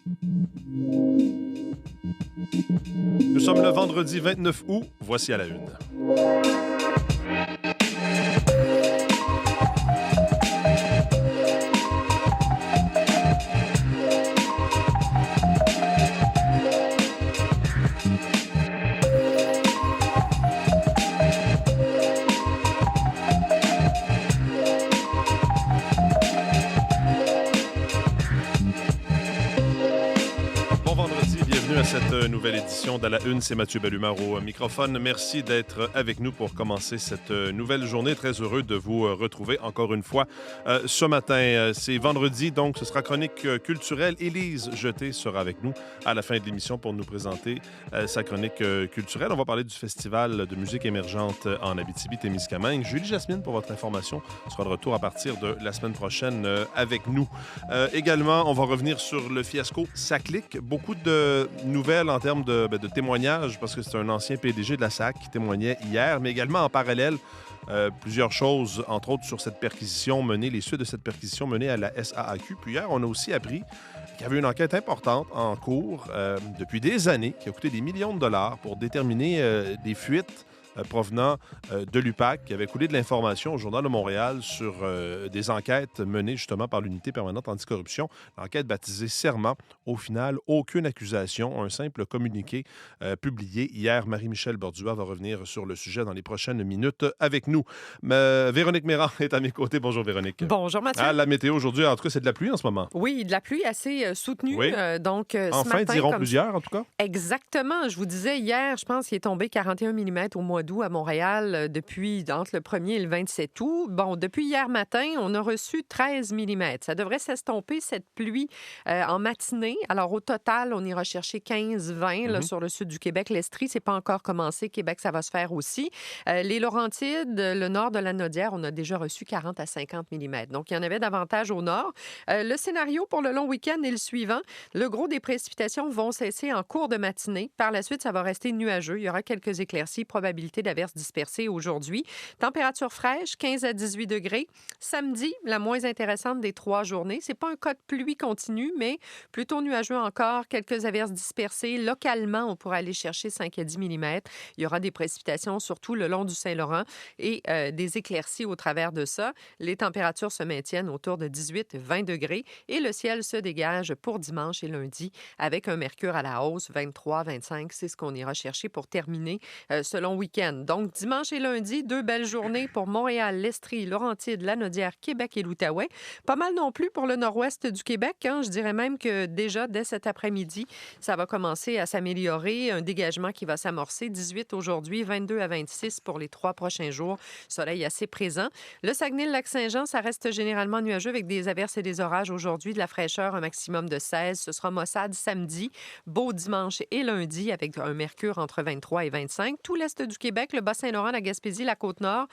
Nous sommes le vendredi 29 août. Voici à la une. À cette nouvelle édition d'À la Une, c'est Mathieu Bellumeur au microphone. Merci d'être avec nous pour commencer cette nouvelle journée. Très heureux de vous retrouver encore une fois ce matin. C'est vendredi, donc ce sera chronique culturelle. Élise Jeté sera avec nous à la fin de l'émission pour nous présenter sa chronique culturelle. On va parler du Festival de musique émergente en Abitibi-Témiscamingue. Julie Jasmine, pour votre information, sera de retour à partir de la semaine prochaine avec nous. Également, on va revenir sur le fiasco SACLIC. Beaucoup de nouvelles en termes de témoignages, parce que c'est un ancien PDG de la SAC qui témoignait hier, mais également en parallèle, plusieurs choses, entre autres sur cette perquisition menée, les suites de cette perquisition menée à la SAAQ. Puis hier, on a aussi appris qu'il y avait une enquête importante en cours depuis des années, qui a coûté des millions de dollars pour déterminer des fuites provenant de l'UPAC, qui avait coulé de l'information au Journal de Montréal sur des enquêtes menées justement par l'Unité permanente anticorruption. L'enquête baptisée Serment. Au final, aucune accusation, un simple communiqué publié hier. Marie-Michel Bordua va revenir sur le sujet dans les prochaines minutes avec nous. Véronique Méran est à mes côtés. Bonjour Véronique. Bonjour Mathieu. La météo aujourd'hui, en tout cas, c'est de la pluie en ce moment. Oui, de la pluie assez soutenue. Oui. Ce enfin, matin, diront plusieurs en tout cas. Exactement. Je vous disais hier, je pense qu'il est tombé 41 mm au mois d'août à Montréal depuis entre le 1er et le 27 août. Bon, depuis hier matin, on a reçu 13 mm. Ça devrait s'estomper, cette pluie, en matinée. Alors, au total, on ira chercher 15-20 sur le sud du Québec. L'Estrie, c'est pas encore commencé. Québec, ça va se faire aussi. Les Laurentides, le nord de la Naudière, on a déjà reçu 40 à 50 mm. Donc, il y en avait davantage au nord. Le scénario pour le long week-end est le suivant. Le gros des précipitations vont cesser en cours de matinée. Par la suite, ça va rester nuageux. Il y aura quelques éclaircies, probabilité d'averses dispersées aujourd'hui. Température fraîche, 15 à 18 degrés. Samedi, la moins intéressante des 3 journées. C'est pas un cas de pluie continue, mais plutôt nuageux encore. Quelques averses dispersées. Localement, on pourra aller chercher 5 à 10 mm. Il y aura des précipitations surtout le long du Saint-Laurent et des éclaircies au travers de ça. Les températures se maintiennent autour de 18-20 degrés et le ciel se dégage pour dimanche et lundi avec un mercure à la hausse, 23-25. C'est ce qu'on ira chercher pour terminer ce long week-end. Donc, dimanche et lundi, 2 belles journées pour Montréal, l'Estrie, Laurentides, Lanaudière, Québec et l'Outaouais. Pas mal non plus pour le nord-ouest du Québec. Je dirais même que déjà, dès cet après-midi, ça va commencer à s'améliorer. Un dégagement qui va s'amorcer. 18 aujourd'hui, 22 à 26 pour les 3 prochains jours. Soleil assez présent. Le Saguenay-le-Lac-Saint-Jean, ça reste généralement nuageux avec des averses et des orages aujourd'hui. De la fraîcheur, un maximum de 16. Ce sera maussade samedi. Beau dimanche et lundi avec un mercure entre 23 et 25. Tout l'est du Québec, le Bas-Saint-Laurent, la Gaspésie, la Côte-Nord.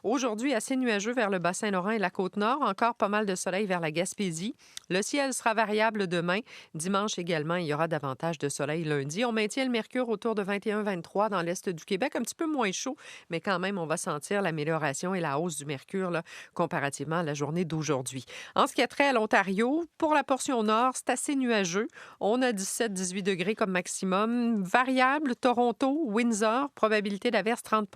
Aujourd'hui, assez nuageux vers le Bas-Saint-Laurent et la Côte-Nord. Encore pas mal de soleil vers la Gaspésie. Le ciel sera variable demain. Dimanche également, il y aura davantage de soleil lundi. On maintient le mercure autour de 21-23 dans l'est du Québec. Un petit peu moins chaud, mais quand même, on va sentir l'amélioration et la hausse du mercure là, comparativement à la journée d'aujourd'hui. En ce qui a trait à l'Ontario, pour la portion nord, c'est assez nuageux. On a 17-18 degrés comme maximum. Variable, Toronto, Windsor, probabilité d'averse 30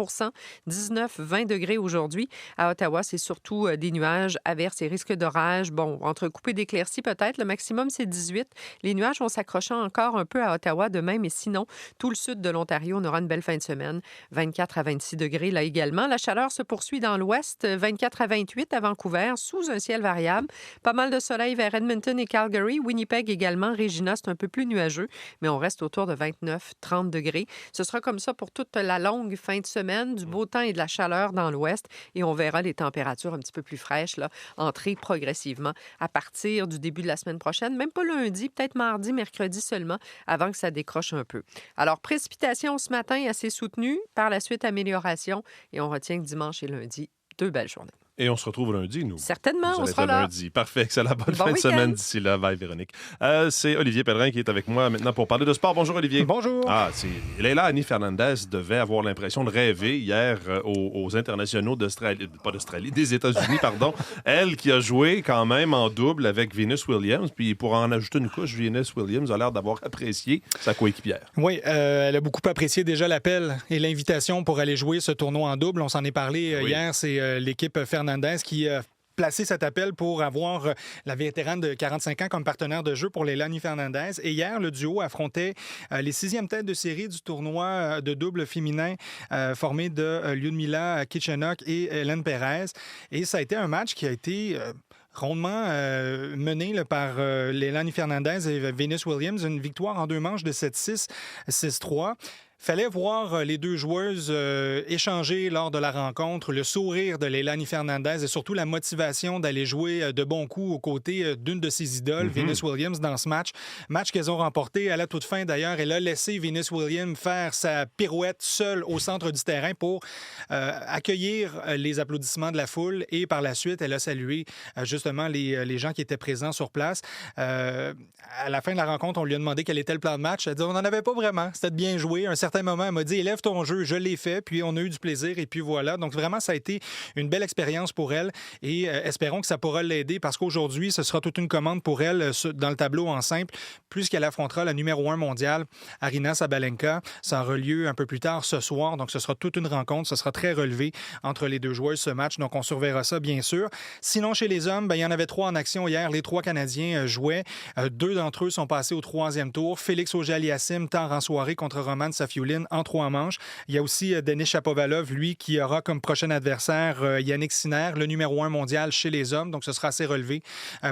19-20 degrés aujourd'hui. À Ottawa, c'est surtout des nuages, averses et risques d'orage. Bon, entrecoupés d'éclaircies peut-être. Le maximum, c'est 18. Les nuages vont s'accrocher encore un peu à Ottawa demain, mais sinon, tout le sud de l'Ontario, on aura une belle fin de semaine. 24 à 26 degrés là également. La chaleur se poursuit dans l'ouest. 24 à 28 à Vancouver, sous un ciel variable. Pas mal de soleil vers Edmonton et Calgary. Winnipeg également. Regina, c'est un peu plus nuageux, mais on reste autour de 29-30 degrés. Ce sera comme ça pour toute la longue fin de semaine, du beau temps et de la chaleur dans l'ouest. Et on verra les températures un petit peu plus fraîches là, entrer progressivement à partir du début de la semaine prochaine. Même pas lundi, peut-être mardi, mercredi seulement, avant que ça décroche un peu. Alors, précipitation ce matin assez soutenue. Par la suite, amélioration. Et on retient que dimanche et lundi, 2 belles journées. Et on se retrouve lundi, nous. Certainement, Vous on allez sera être là. lundi. Parfait, excellent. Bonne Bon fin de week-end. semaine d'ici là. Bye, Véronique. C'est Olivier Pellerin qui est avec moi maintenant pour parler de sport. Bonjour, Olivier. Bonjour. Leila Annie Fernandez devait avoir l'impression de rêver hier aux internationaux des États-Unis, pardon. Elle qui a joué quand même en double avec Venus Williams. Puis pour en ajouter une couche, Venus Williams a l'air d'avoir apprécié sa coéquipière. Oui, elle a beaucoup apprécié déjà l'appel et l'invitation pour aller jouer ce tournoi en double. On s'en est parlé hier. C'est l'équipe Fernandez qui a placé cet appel pour avoir la vétérane de 45 ans comme partenaire de jeu pour Leilani Fernandez. Et hier, le duo affrontait les 6e têtes de série du tournoi de double féminin formé de Lyudmila Kichenok et Hélène Perez. Et ça a été un match qui a été rondement mené par Leilani Fernandez et Venus Williams. Une victoire en 2 manches de 7-6, 6-3. Fallait voir les deux joueuses échanger lors de la rencontre, le sourire de Leilani Fernandez et surtout la motivation d'aller jouer de bons coups aux côtés d'une de ses idoles, Venus Williams, dans ce match. Match qu'elles ont remporté à la toute fin, d'ailleurs. Elle a laissé Venus Williams faire sa pirouette seule au centre du terrain pour accueillir les applaudissements de la foule et par la suite, elle a salué justement les gens qui étaient présents sur place. À la fin de la rencontre, on lui a demandé quel était le plan de match. Elle a dit on n'en avait pas vraiment. C'était de bien jouer. À un certain moment, elle m'a dit élève ton jeu. Je l'ai fait. Puis on a eu du plaisir et puis voilà. Donc vraiment, ça a été une belle expérience pour elle et espérons que ça pourra l'aider parce qu'aujourd'hui, ce sera toute une commande pour elle dans le tableau en simple puisqu'elle affrontera la numéro 1 mondiale, Aryna Sabalenka. Ça aura lieu un peu plus tard ce soir. Donc ce sera toute une rencontre. Ce sera très relevé entre les deux joueuses ce match. Donc on surveillera ça bien sûr. Sinon, chez les hommes, il y en avait 3 en action hier. Les 3 Canadiens jouaient. 2 d'entre eux sont passés au 3e tour. Félix Auger-Aliassime tard en soirée contre Roman Safiullin en 3 manches. Il y a aussi Denis Shapovalov, lui, qui aura comme prochain adversaire Yannick Sinner, le numéro 1 mondial chez les hommes. Donc, ce sera assez relevé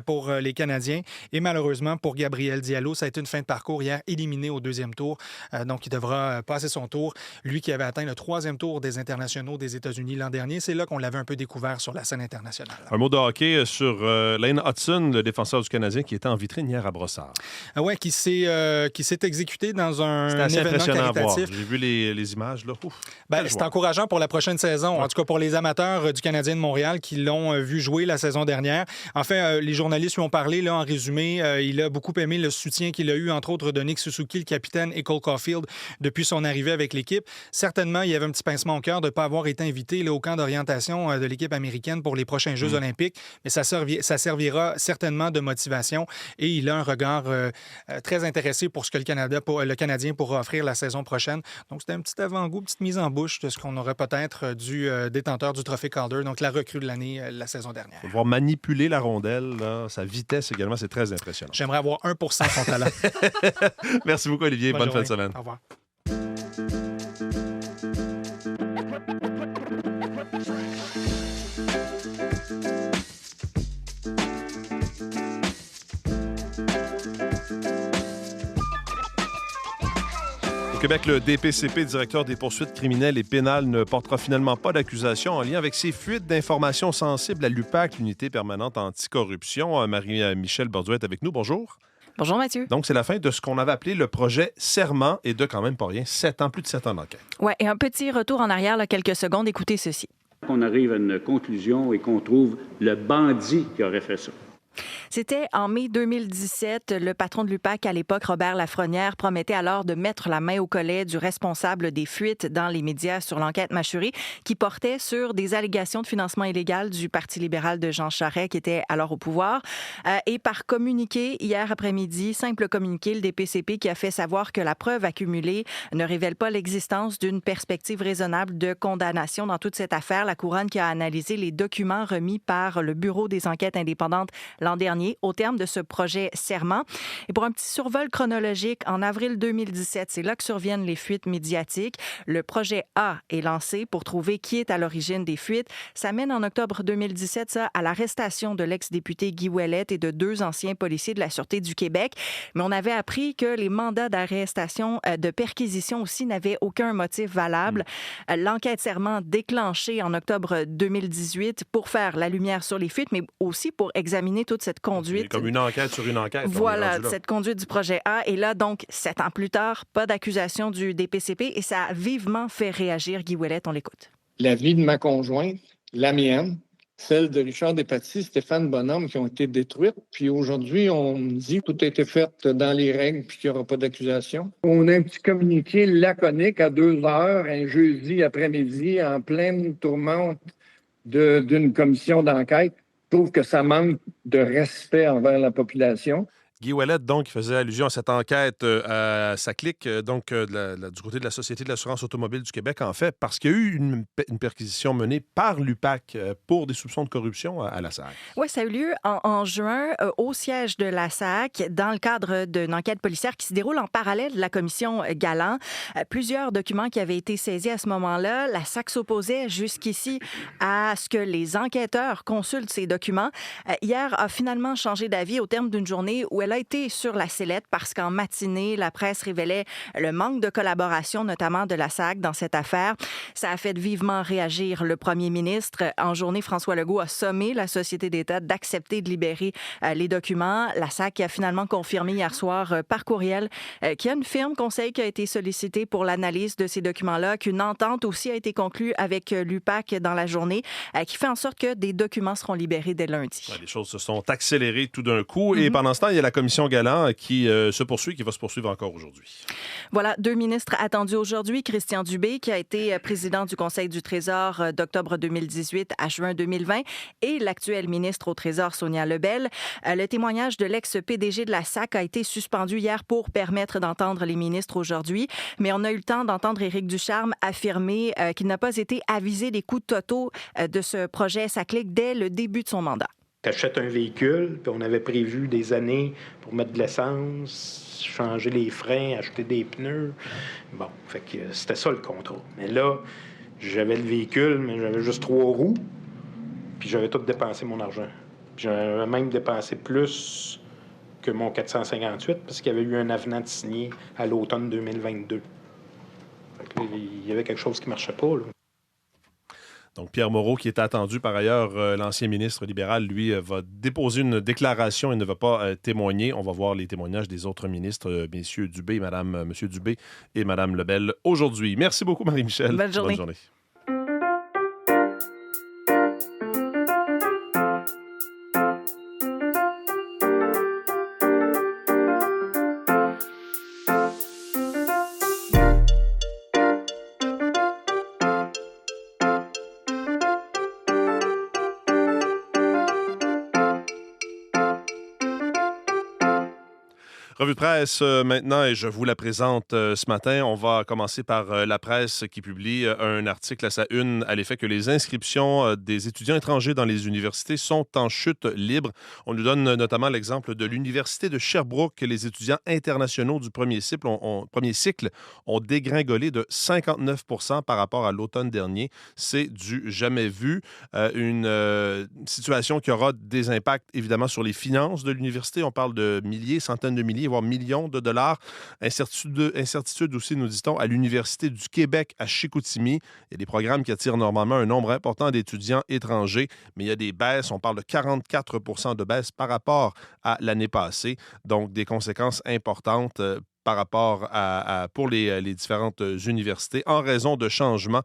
pour les Canadiens. Et malheureusement, pour Gabriel Diallo, ça a été une fin de parcours hier, éliminé au 2e tour. Donc, il devra passer son tour. Lui qui avait atteint le 3e tour des internationaux des États-Unis l'an dernier. C'est là qu'on l'avait un peu découvert sur la scène internationale. Un mot de hockey sur Lane Hudson, le défenseur du Canadien, qui était en vitrine hier à Brossard. Oui, qui s'est exécuté dans un événement caritatif. J'ai vu les images. Là. C'est encourageant pour la prochaine saison, en tout cas pour les amateurs du Canadien de Montréal qui l'ont vu jouer la saison dernière. En fait, les journalistes lui ont parlé là, en résumé. Il a beaucoup aimé le soutien qu'il a eu, entre autres, de Nick Suzuki, le capitaine, et Cole Caulfield depuis son arrivée avec l'équipe. Certainement, il y avait un petit pincement au cœur de ne pas avoir été invité là, au camp d'orientation de l'équipe américaine pour les prochains Jeux olympiques, mais ça servira certainement de motivation et il a un regard très intéressé pour ce que le Canadien pourra offrir la saison prochaine. Donc, c'était un petit avant-goût, petite mise en bouche de ce qu'on aurait peut-être du détenteur du trophée Calder, donc la recrue de l'année la saison dernière. Faut voir manipuler la rondelle, là, sa vitesse également, c'est très impressionnant. J'aimerais avoir 1% de son talent. Merci beaucoup, Olivier. Bonne fin de semaine. Au revoir. Au Québec, le DPCP, directeur des poursuites criminelles et pénales, ne portera finalement pas d'accusation en lien avec ces fuites d'informations sensibles à l'UPAC, l'unité permanente anticorruption. Marie-Michel Borduet est avec nous. Bonjour. Bonjour Mathieu. Donc, c'est la fin de ce qu'on avait appelé le projet Serment et de quand même pas rien, plus de 7 ans d'enquête. Oui, et un petit retour en arrière, là, quelques secondes. Écoutez ceci. On arrive à une conclusion et qu'on trouve le bandit qui aurait fait ça. C'était en mai 2017. Le patron de l'UPAC à l'époque, Robert Lafrenière, promettait alors de mettre la main au collet du responsable des fuites dans les médias sur l'enquête Machuré, qui portait sur des allégations de financement illégal du Parti libéral de Jean Charest, qui était alors au pouvoir. Et par communiqué, hier après-midi, simple communiqué, le DPCP qui a fait savoir que la preuve accumulée ne révèle pas l'existence d'une perspective raisonnable de condamnation dans toute cette affaire. La Couronne qui a analysé les documents remis par le Bureau des enquêtes indépendantes l'an dernier au terme de ce projet Serment. Et pour un petit survol chronologique, en avril 2017, c'est là que surviennent les fuites médiatiques. Le projet A est lancé pour trouver qui est à l'origine des fuites. Ça mène en octobre 2017 ça, à l'arrestation de l'ex-député Guy Ouellet et de 2 anciens policiers de la Sûreté du Québec. Mais on avait appris que les mandats d'arrestation, de perquisition aussi, n'avaient aucun motif valable. L'enquête Serment déclenchée en octobre 2018 pour faire la lumière sur les fuites, mais aussi pour examiner toute cette conduite. Comme une enquête sur une enquête. Voilà, cette conduite du projet A. Et là, donc, 7 ans plus tard, pas d'accusation du DPCP et ça a vivement fait réagir Guy Ouellet. On l'écoute. La vie de ma conjointe, la mienne, celles de Richard Despatie, Stéphane Bonhomme, qui ont été détruites. Puis aujourd'hui, on dit que tout a été fait dans les règles puis qu'il n'y aura pas d'accusation. On a un petit communiqué laconique à 2 heures, un jeudi après-midi, en pleine tourmente d'une commission d'enquête. Je trouve que ça manque de respect envers la population. Guy Ouellet, donc, qui faisait allusion à cette enquête à SACLIC, du côté de la Société de l'assurance automobile du Québec, en fait, parce qu'il y a eu une perquisition menée par l'UPAC pour des soupçons de corruption à la SAC. Oui, ça a eu lieu en juin au siège de la SAC dans le cadre d'une enquête policière qui se déroule en parallèle de la commission Galland. Plusieurs documents qui avaient été saisis à ce moment-là. La SAC s'opposait jusqu'ici à ce que les enquêteurs consultent ces documents. Hier a finalement changé d'avis au terme d'une journée où elle a été sur la sellette parce qu'en matinée, la presse révélait le manque de collaboration, notamment de la SAC, dans cette affaire. Ça a fait vivement réagir le premier ministre. En journée, François Legault a sommé la Société d'État d'accepter de libérer les documents. La SAC a finalement confirmé hier soir par courriel qu'il y a une firme conseil qui a été sollicitée pour l'analyse de ces documents-là, qu'une entente aussi a été conclue avec l'UPAC dans la journée, qui fait en sorte que des documents seront libérés dès lundi. Ouais, les choses se sont accélérées tout d'un coup. Et pendant ce temps, il y a la commission Galland qui se poursuit, qui va se poursuivre encore aujourd'hui. Voilà, 2 ministres attendus aujourd'hui. Christian Dubé, qui a été président du Conseil du Trésor d'octobre 2018 à juin 2020, et l'actuel ministre au Trésor, Sonia Lebel. Le témoignage de l'ex-PDG de la SAC a été suspendu hier pour permettre d'entendre les ministres aujourd'hui. Mais on a eu le temps d'entendre Éric Ducharme affirmer qu'il n'a pas été avisé des coûts totaux de ce projet SACLIC dès le début de son mandat. Tu achètes un véhicule, puis on avait prévu des années pour mettre de l'essence, changer les freins, acheter des pneus. Bon, fait que c'était ça le contrat. Mais là, j'avais le véhicule, mais j'avais juste 3 roues, puis j'avais tout dépensé mon argent. Puis j'avais même dépensé plus que mon 458 parce qu'il y avait eu un avenant de signé à l'automne 2022. Fait que là, il y avait quelque chose qui ne marchait pas, là. Donc, Pierre Moreau, qui est attendu par ailleurs, l'ancien ministre libéral, lui, va déposer une déclaration et ne va pas témoigner. On va voir les témoignages des autres ministres, messieurs Dubé, monsieur Dubé et madame Lebel, aujourd'hui. Merci beaucoup, Marie-Michel. Bonne journée. Bonne journée. Revue de presse maintenant, et je vous la présente ce matin. On va commencer par la presse qui publie un article à sa une à l'effet que les inscriptions des étudiants étrangers dans les universités sont en chute libre. On nous donne notamment l'exemple de l'Université de Sherbrooke. Les étudiants internationaux du premier cycle ont dégringolé de 59 % par rapport à l'automne dernier. C'est du jamais vu. Une situation qui aura des impacts, évidemment, sur les finances de l'université. On parle de milliers, centaines de milliers, voire millions de dollars. Incertitude aussi, nous dit-on, à l'Université du Québec à Chicoutimi. Il y a des programmes qui attirent normalement un nombre important d'étudiants étrangers, mais il y a des baisses. On parle de 44 % de baisse par rapport à l'année passée. Donc, des conséquences importantes par rapport pour les différentes universités en raison de changements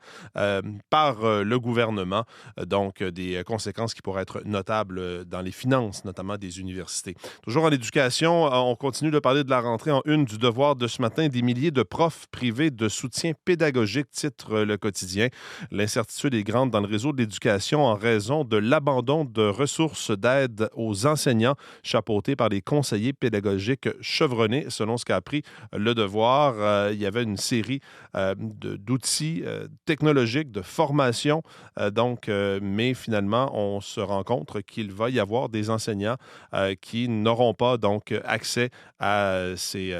par le gouvernement. Donc, des conséquences qui pourraient être notables dans les finances, notamment des universités. Toujours en éducation, on continue de parler de la rentrée en une du Devoir de ce matin. Des milliers de profs privés de soutien pédagogique, titre Le Quotidien. L'incertitude est grande dans le réseau de l'éducation en raison de l'abandon de ressources d'aide aux enseignants chapeautés par des conseillers pédagogiques chevronnés, selon ce qu'a appris Le Devoir. Il y avait une série d'outils technologiques, de formation. Mais finalement, on se rend compte qu'il va y avoir des enseignants qui n'auront pas donc accès à ces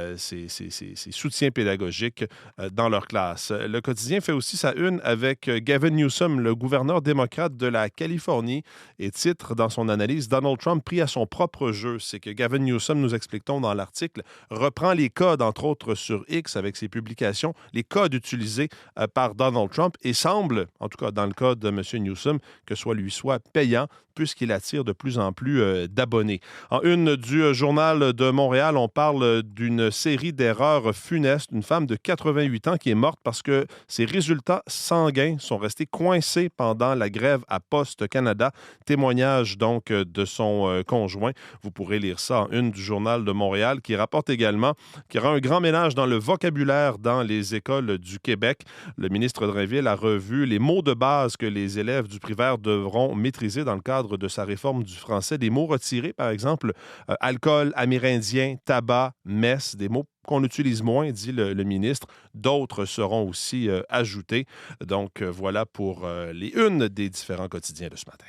soutiens pédagogiques dans leur classe. Le Quotidien fait aussi sa une avec Gavin Newsom, le gouverneur démocrate de la Californie, et titre dans son analyse « Donald Trump pris à son propre jeu ». C'est que Gavin Newsom, nous expliquons dans l'article, reprend les codes codes, entre autres sur X avec ses publications, les codes utilisés par Donald Trump et semble, en tout cas dans le cas de M. Newsom, que lui soit payant puisqu'il attire de plus en plus d'abonnés. En une du Journal de Montréal, on parle d'une série d'erreurs funestes. Une femme de 88 ans qui est morte parce que ses résultats sanguins sont restés coincés pendant la grève à Poste Canada. Témoignage donc de son conjoint. Vous pourrez lire ça en une du Journal de Montréal qui rapporte également qu'il y aura un grand ménage dans le vocabulaire dans les écoles du Québec. Le ministre Drainville a revu les mots de base que les élèves du primaire devront maîtriser dans le cadre de sa réforme du français. Des mots retirés, par exemple, alcool, amérindien, tabac, messe, des mots qu'on utilise moins, dit le ministre. D'autres seront aussi ajoutés. Donc, voilà pour les unes des différents quotidiens de ce matin.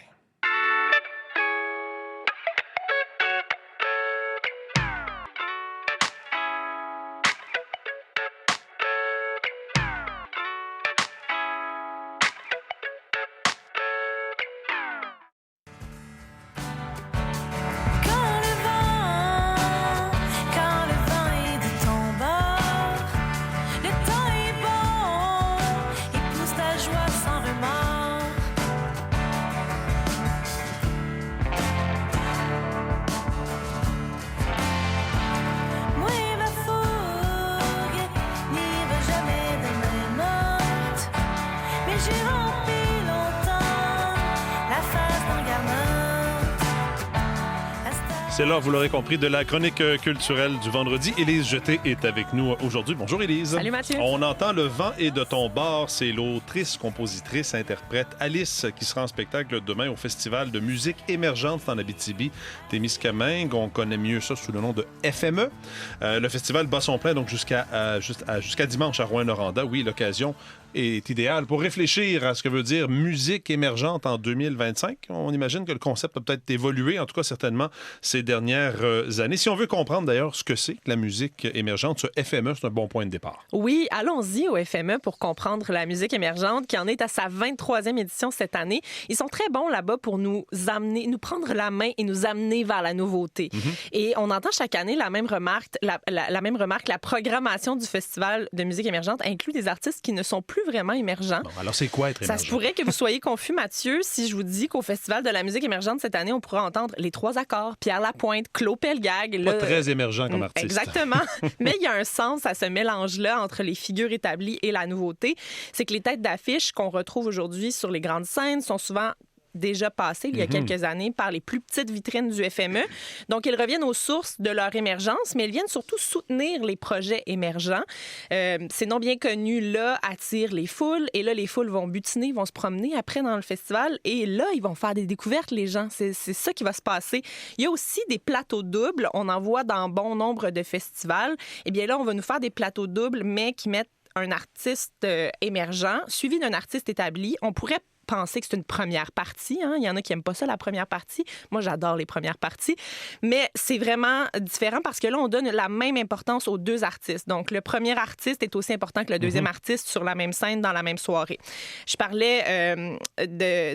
C'est l'heure, vous l'aurez compris, de la chronique culturelle du vendredi. Élise Jeté est avec nous aujourd'hui. Bonjour Élise. Salut Mathieu. On entend Le vent est de ton bord. C'est l'autrice, compositrice, interprète Alice qui sera en spectacle demain au Festival de musique émergente en Abitibi-Témiscamingue. On connaît mieux ça sous le nom de FME. Le festival bat son plein donc jusqu'à dimanche à Rouyn-Noranda. Oui, l'occasion est idéal pour réfléchir à ce que veut dire musique émergente en 2025. On imagine que le concept a peut-être évolué, en tout cas certainement ces dernières années. Si on veut comprendre d'ailleurs ce que c'est que la musique émergente, ce FME, c'est un bon point de départ. Oui, allons-y au FME pour comprendre la musique émergente qui en est à sa 23e édition cette année. Ils sont très bons là-bas pour nous amener, nous prendre la main et nous amener vers la nouveauté. Et on entend chaque année la même remarque, la programmation du Festival de musique émergente inclut des artistes qui ne sont plus vraiment émergents. Bon, alors c'est quoi être émergent? Ça se pourrait que vous soyez confus, Mathieu, si je vous dis qu'au Festival de la musique émergente cette année, on pourra entendre Les Trois Accords, Pierre Lapointe, Claude Pelgag. Pas très émergent comme artiste. Exactement. Mais il y a un sens à ce mélange-là entre les figures établies et la nouveauté. C'est que les têtes d'affiche qu'on retrouve aujourd'hui sur les grandes scènes sont souvent déjà passés il y a quelques années par les plus petites vitrines du FME. Donc, ils reviennent aux sources de leur émergence, mais ils viennent surtout soutenir les projets émergents. Ces noms bien connus, là, attirent les foules. Et là, les foules vont butiner, vont se promener après dans le festival. Et là, ils vont faire des découvertes, les gens. C'est ça qui va se passer. Il y a aussi des plateaux doubles. On en voit dans bon nombre de festivals. Eh bien là, on va nous faire des plateaux doubles, mais qui mettent un artiste émergent suivi d'un artiste établi. On pourrait penser que c'est une première partie. Hein? Il y en a qui n'aiment pas ça, la première partie. Moi, j'adore les premières parties. Mais c'est vraiment différent parce que là, on donne la même importance aux deux artistes. Donc, le premier artiste est aussi important que le deuxième artiste sur la même scène, dans la même soirée. Je parlais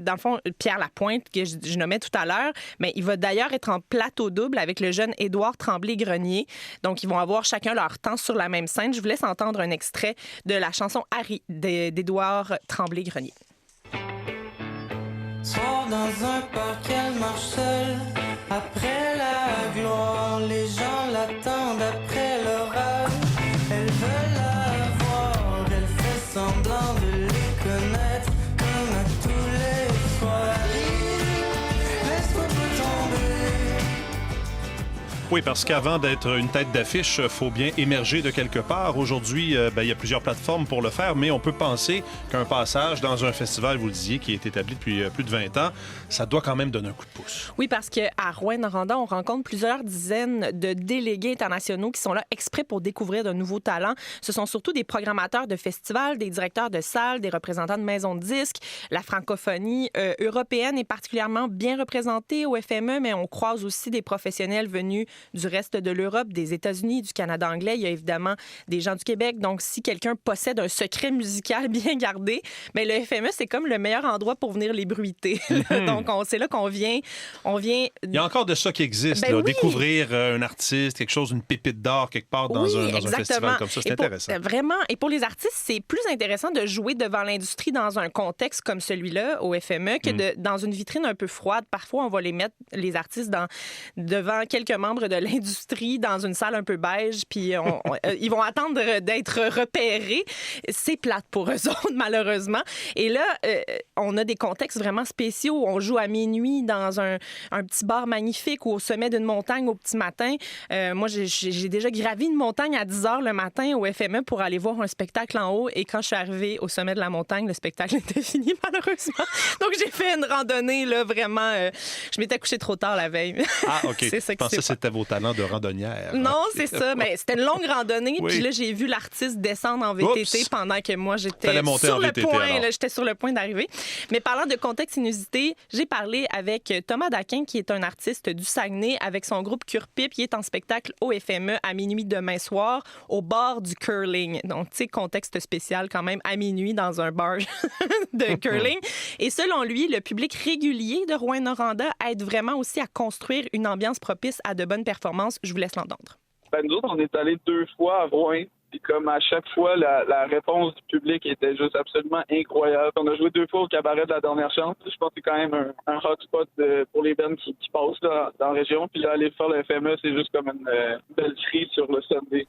dans le fond, Pierre Lapointe, que je nommais tout à l'heure, mais il va d'ailleurs être en plateau double avec le jeune Édouard Tremblay-Grenier. Donc, ils vont avoir chacun leur temps sur la même scène. Je vous laisse entendre un extrait de la chanson Harry d'Édouard Tremblay-Grenier. Sors dans un parc, elle marche seule. Après la gloire, les gens l'attendent après l'orage. Elle veut la voir, elle fait semblant de les connaître. Comme à tous les soirs. Laisse-toi pas tomber. Oui, parce qu'avant d'être une tête d'affiche, il faut bien émerger de quelque part. Aujourd'hui, il y a plusieurs plateformes pour le faire, mais on peut penser qu'un passage dans un festival, vous le disiez, qui est établi depuis plus de 20 ans, ça doit quand même donner un coup de pouce. Oui, parce qu'à Rouyn-Noranda, on rencontre plusieurs dizaines de délégués internationaux qui sont là exprès pour découvrir de nouveaux talents. Ce sont surtout des programmateurs de festivals, des directeurs de salles, des représentants de maisons de disques. La francophonie européenne est particulièrement bien représentée au FME, mais on croise aussi des professionnels venus du reste de l'Europe, des États-Unis, du Canada anglais. Il y a évidemment des gens du Québec. Donc, si quelqu'un possède un secret musical bien gardé, bien, le FME, c'est comme le meilleur endroit pour venir les bruiter. Donc, c'est là qu'on vient. Il y a encore de ça qui existe, Ben là, oui. Découvrir un artiste, quelque chose, une pépite d'or quelque part dans un festival comme ça. C'est intéressant. Vraiment. Et pour les artistes, c'est plus intéressant de jouer devant l'industrie dans un contexte comme celui-là, au FME, que dans une vitrine un peu froide. Parfois, on va les mettre, les artistes, devant quelques membres de l'industrie, dans une salle un peu beige, puis ils vont attendre d'être repérés. C'est plate pour eux autres, malheureusement. Et là, on a des contextes vraiment spéciaux. On joue à minuit dans un petit bar magnifique ou au sommet d'une montagne au petit matin. Moi, j'ai déjà gravi une montagne à 10 h le matin au FME pour aller voir un spectacle en haut. Et quand je suis arrivée au sommet de la montagne, le spectacle était fini, malheureusement. Donc, j'ai fait une randonnée, là, vraiment. Je m'étais couchée trop tard la veille. Ah, OK. C'est ça Je pensais que c'était vos talents de randonnière. Non, c'est ça. Mais c'était une longue randonnée. Oui. Puis là, j'ai vu l'artiste descendre en VTT pendant que moi, j'étais sur le point. Là, j'étais sur le point d'arriver. Mais parlant de contexte inusité, j'ai parlé avec Thomas Daquin, qui est un artiste du Saguenay, avec son groupe Curpip. Il est en spectacle au FME à minuit demain soir, au bar du curling. Donc, tu sais, contexte spécial quand même, à minuit dans un bar de curling. Et selon lui, le public régulier de Rouyn-Noranda aide vraiment aussi à construire une ambiance propice à de bonnes performances. Je vous laisse l'entendre. Ben, nous autres, on est allés 2 fois à Rouyn. Puis comme à chaque fois, la réponse du public était juste absolument incroyable. On a joué 2 fois au cabaret de la dernière chance. Je pense que c'est quand même un hotspot pour les bands qui passent là, dans la région. Puis là, aller faire le FME, c'est juste comme une belle cerise sur le Sunday.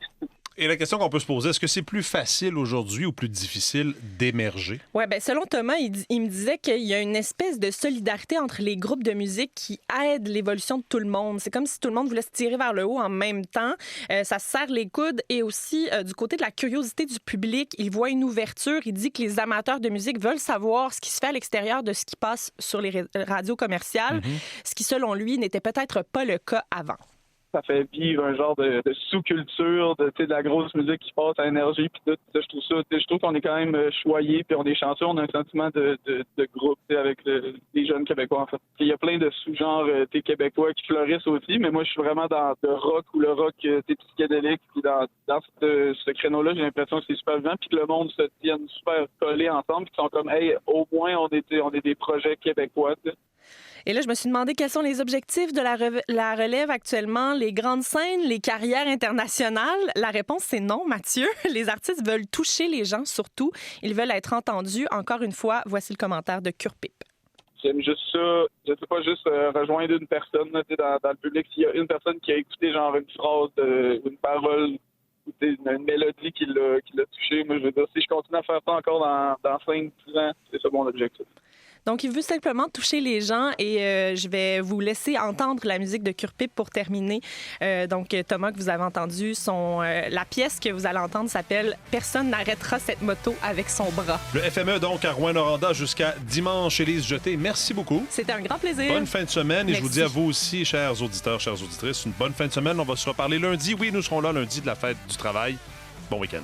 Et la question qu'on peut se poser, est-ce que c'est plus facile aujourd'hui ou plus difficile d'émerger? Oui, bien, selon Thomas, il me disait qu'il y a une espèce de solidarité entre les groupes de musique qui aident l'évolution de tout le monde. C'est comme si tout le monde voulait se tirer vers le haut en même temps. Ça se serre les coudes. Et aussi, du côté de la curiosité du public, il voit une ouverture. Il dit que les amateurs de musique veulent savoir ce qui se fait à l'extérieur de ce qui passe sur les radios commerciales, ce qui, selon lui, n'était peut-être pas le cas avant. Ça fait vivre un genre de sous-culture, de la grosse musique qui passe à énergie, puis tout. Je trouve qu'on est quand même choyés, puis on est chanceux, on a un sentiment de groupe avec les jeunes Québécois, en fait. Il y a plein de sous-genres québécois qui fleurissent aussi, mais moi, je suis vraiment dans le rock ou le rock psychédélique, puis dans ce créneau-là, j'ai l'impression que c'est super vivant, puis que le monde se tienne super collés ensemble, puis qu'ils sont comme, hey, au moins, on est des projets québécois, t'sais. Et là, je me suis demandé quels sont les objectifs de la relève actuellement, les grandes scènes, les carrières internationales. La réponse, c'est non, Mathieu. Les artistes veulent toucher les gens, surtout. Ils veulent être entendus. Encore une fois, voici le commentaire de Curpip. J'aime juste ça. Je ne sais pas juste rejoindre une personne là, dans le public. S'il y a une personne qui a écouté genre une phrase, une parole, une mélodie qui l'a touché, moi, je veux dire, si je continue à faire ça encore dans 5-10 ans, c'est ça mon objectif. Donc, il veut simplement toucher les gens et je vais vous laisser entendre la musique de Curpip pour terminer. Donc, Thomas, que vous avez entendu, la pièce que vous allez entendre s'appelle « Personne n'arrêtera cette moto avec son bras ». Le FME, donc, à Rouyn-Noranda jusqu'à dimanche. Élise Jeté, merci beaucoup. C'était un grand plaisir. Bonne fin de semaine. Merci. Et je vous dis à vous aussi, chers auditeurs, chères auditrices, une bonne fin de semaine. On va se reparler lundi. Oui, nous serons là lundi de la fête du travail. Bon week-end.